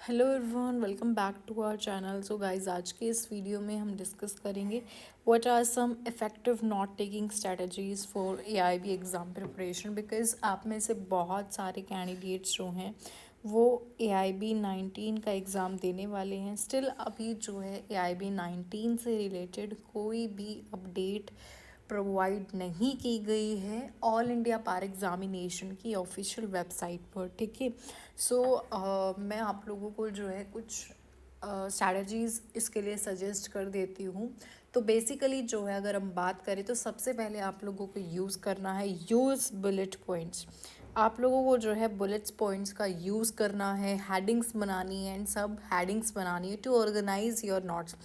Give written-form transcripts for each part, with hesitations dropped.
Hello everyone, welcome back to our channel. So guys, आज के इस वीडियो में हम डिस्कस करेंगे what are some effective note taking strategies for AIB exam preparation. Because आप में से बहुत सारे कैंडिडेट्स जो हैं वो एआईबी 19 का एग्ज़ाम देने वाले हैं। स्टिल अभी जो है एआईबी 19 से रिलेटेड कोई भी अपडेट प्रोवाइड नहीं की गई है ऑल इंडिया बार एग्ज़ामिनेशन की ऑफिशियल वेबसाइट पर। ठीक है। सो मैं आप लोगों को जो है कुछ स्ट्रैटेजीज़ इसके लिए सजेस्ट कर देती हूँ। तो बेसिकली जो है, अगर हम बात करें तो सबसे पहले आप लोगों को यूज़ करना है यूज़ बुलेट पॉइंट्स। आप लोगों को जो है बुलेट्स पॉइंट्स का यूज़ करना है, हेडिंग्स बनानी है एंड सब हेडिंग्स बनानी है to organise your notes.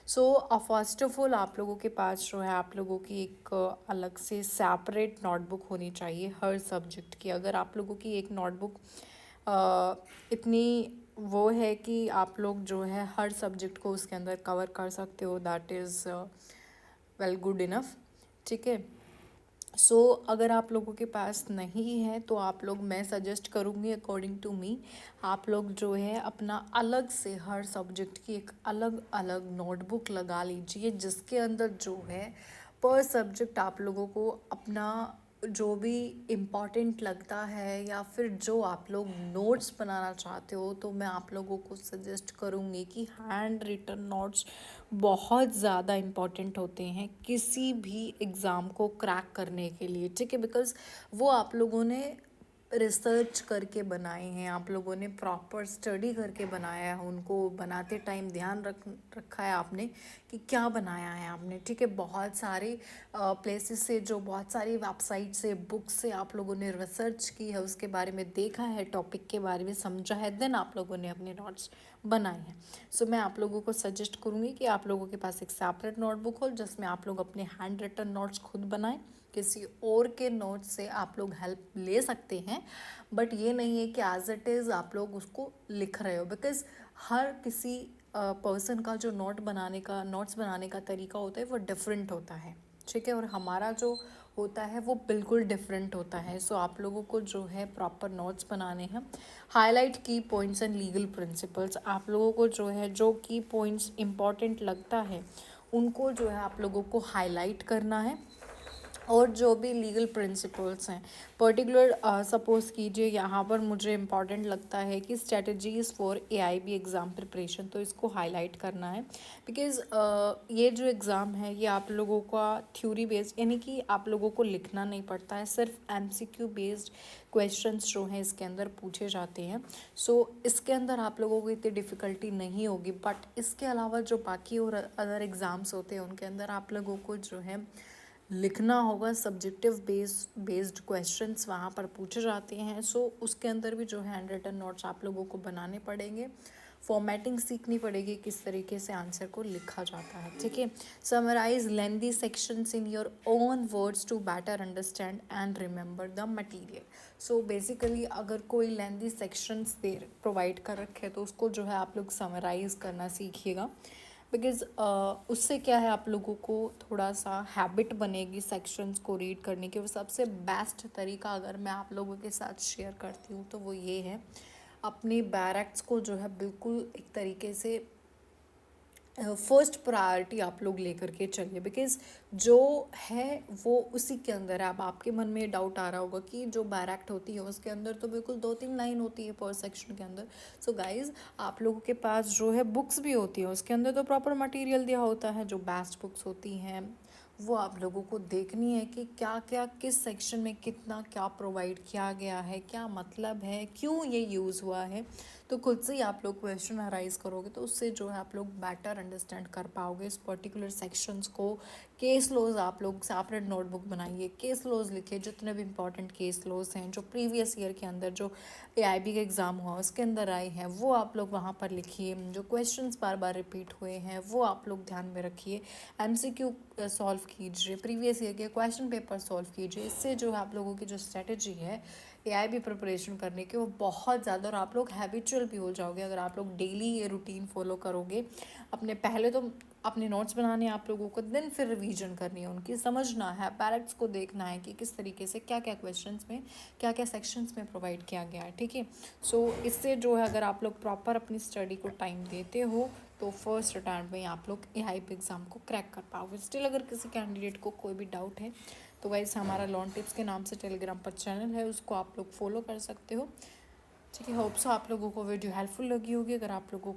So first of all आप लोगों के पास जो है आप लोगों की एक अलग से सेपरेट नोटबुक होनी चाहिए हर सब्जेक्ट की। अगर आप लोगों की एक नोटबुक इतनी वो है कि आप लोग जो है हर सब्जेक्ट को उसके अंदर कवर कर सकते हो, that is well good enough. ठीक है। सो अगर आप लोगों के पास नहीं है तो आप लोग, मैं सजेस्ट करूँगी अकॉर्डिंग टू मी, आप लोग जो है अपना अलग से हर सब्जेक्ट की एक अलग अलग नोटबुक लगा लीजिए, जिसके अंदर जो है पर सब्जेक्ट आप लोगों को अपना जो भी इम्पॉर्टेंट लगता है या फिर जो आप लोग नोट्स बनाना चाहते हो, तो मैं आप लोगों को सजेस्ट करूँगी कि हैंड रिटन नोट्स बहुत ज़्यादा इम्पॉर्टेंट होते हैं किसी भी एग्ज़ाम को क्रैक करने के लिए। ठीक है। बिकॉज़ वो आप लोगों ने रिसर्च करके बनाए हैं, आप लोगों ने प्रॉपर स्टडी करके बनाया है, उनको बनाते टाइम ध्यान रखा है आपने कि क्या बनाया है आपने। ठीक है। बहुत सारे प्लेसेस से, जो बहुत सारी वेबसाइट से, बुक से आप लोगों ने रिसर्च की है, उसके बारे में देखा है, टॉपिक के बारे में समझा है, देन आप लोगों ने अपने नोट्स बनाए हैं। सो मैं आप लोगों को सजेस्ट करूँगी कि आप लोगों के पास एक सेपरेट नोटबुक हो जिसमें आप लोग अपने हैंड रिटन नोट्स खुद बनाएं। किसी और के नोट्स से आप लोग हेल्प ले सकते हैं, बट ये नहीं है कि एज इट इज़ आप लोग उसको लिख रहे हो। बिकॉज हर किसी पर्सन का जो नोट्स बनाने का तरीका होता है वो डिफरेंट होता है। ठीक है। और हमारा जो होता है वो बिल्कुल डिफरेंट होता है। सो आप लोगों को जो है प्रॉपर नोट्स बनाने हैं। हाईलाइट की पॉइंट्स एंड लीगल प्रिंसिपल्स, आप लोगों को जो है जो की पॉइंट्स इम्पॉर्टेंट लगता है उनको जो है आप लोगों को हाईलाइट करना है। और जो भी लीगल प्रिंसिपल्स हैं, पर्टिकुलर सपोज़ कीजिए यहाँ पर मुझे इम्पॉर्टेंट लगता है कि strategies for AIB exam preparation, तो इसको हाईलाइट करना है। बिकॉज़ ये जो एग्ज़ाम है ये आप लोगों का थ्योरी बेस्ड, यानी कि आप लोगों को लिखना नहीं पड़ता है, सिर्फ एमसीक्यू बेस्ड क्वेश्चंस जो हैं इसके अंदर पूछे जाते हैं। सो इसके अंदर आप लोगों को इतनी डिफ़िकल्टी नहीं होगी। बट इसके अलावा जो बाकी और अदर एग्ज़ाम्स होते हैं उनके अंदर आप लोगों को जो है लिखना होगा, सब्जेक्टिव बेस्ड क्वेश्चंस वहाँ पर पूछे जाते हैं। सो उसके अंदर भी जो हैंड रिटन नोट्स आप लोगों को बनाने पड़ेंगे, फॉर्मेटिंग सीखनी पड़ेगी, किस तरीके से आंसर को लिखा जाता है। ठीक है। Summarise lengthy sections in your own words to better understand and remember the material. So basically अगर कोई लेंदी सेक्शंस दे प्रोवाइड कर रखे तो उसको जो है आप लोग समराइज़ करना सीखिएगा। बिकॉज़ उससे क्या है, आप लोगों को थोड़ा सा हैबिट बनेगी सेक्शंस को रीड करने की। वो सबसे बेस्ट तरीका अगर मैं आप लोगों के साथ शेयर करती हूँ तो वो ये है, अपनी बैरक्स को जो है बिल्कुल एक तरीके से फर्स्ट प्रायोरिटी आप लोग लेकर के चलिए। बिकॉज़ जो है वो उसी के अंदर है। अब आपके मन में डाउट आ रहा होगा कि जो बैरक्ट होती है उसके अंदर तो बिल्कुल 2-3 लाइन होती है पर सेक्शन के अंदर। सो गाइज़, आप लोगों के पास जो है बुक्स भी होती है, उसके अंदर तो प्रॉपर मटेरियल दिया होता है। जो बेस्ट बुक्स होती हैं वो आप लोगों को देखनी है कि क्या क्या किस सेक्शन में कितना क्या प्रोवाइड किया गया है, क्या मतलब है, क्यों ये यूज़ हुआ है। तो खुद से ही आप लोग क्वेश्चन अराइज करोगे तो उससे जो है आप लोग बेटर अंडरस्टैंड कर पाओगे इस पर्टिकुलर सेक्शंस को। केस लॉज आप लोग सेपरेट नोटबुक बनाइए, केस लॉज लिखिए, जितने भी इंपॉर्टेंट केस लॉज हैं जो प्रीवियस ईयर के अंदर जो एआईबी का एग्ज़ाम हुआ उसके अंदर आए हैं वो आप लोग वहाँ पर लिखिए। जो क्वेश्चंस बार बार रिपीट हुए हैं वो आप लोग ध्यान में रखिए। एमसीक्यू सॉल्व कीजिए, प्रीवियस ईयर के क्वेश्चन पेपर सॉल्व कीजिए। इससे जो है आप लोगों की जो स्ट्रेटजी है एआईबी प्रिपरेशन करने की वो बहुत ज़्यादा, और आप लोग हैबिचुअल भी हो जाओगे अगर आप लोग डेली ये रूटीन फॉलो करोगे। अपने पहले तो अपने नोट्स बनाने हैं आप लोगों को, देन फिर रिवीजन करनी है उनकी, समझना है, पैरेट्स को देखना है कि किस तरीके से क्या क्या क्वेश्चंस में क्या क्या सेक्शंस में प्रोवाइड किया गया है, ठीक है। सो इससे जो है अगर आप लोग प्रॉपर अपनी स्टडी को टाइम देते हो तो फर्स्ट अटैम्प्ट में आप लोग AIP एग्ज़ाम को क्रैक कर पाओगे। स्टिल अगर किसी कैंडिडेट को कोई भी डाउट है तो गाइस हमारा लॉन टिप्स के नाम से टेलीग्राम पर चैनल है, उसको आप लोग फॉलो कर सकते हो, ठीक है। होप सो आप लोगों को वीडियो हेल्पफुल लगी होगी। अगर आप लोगों को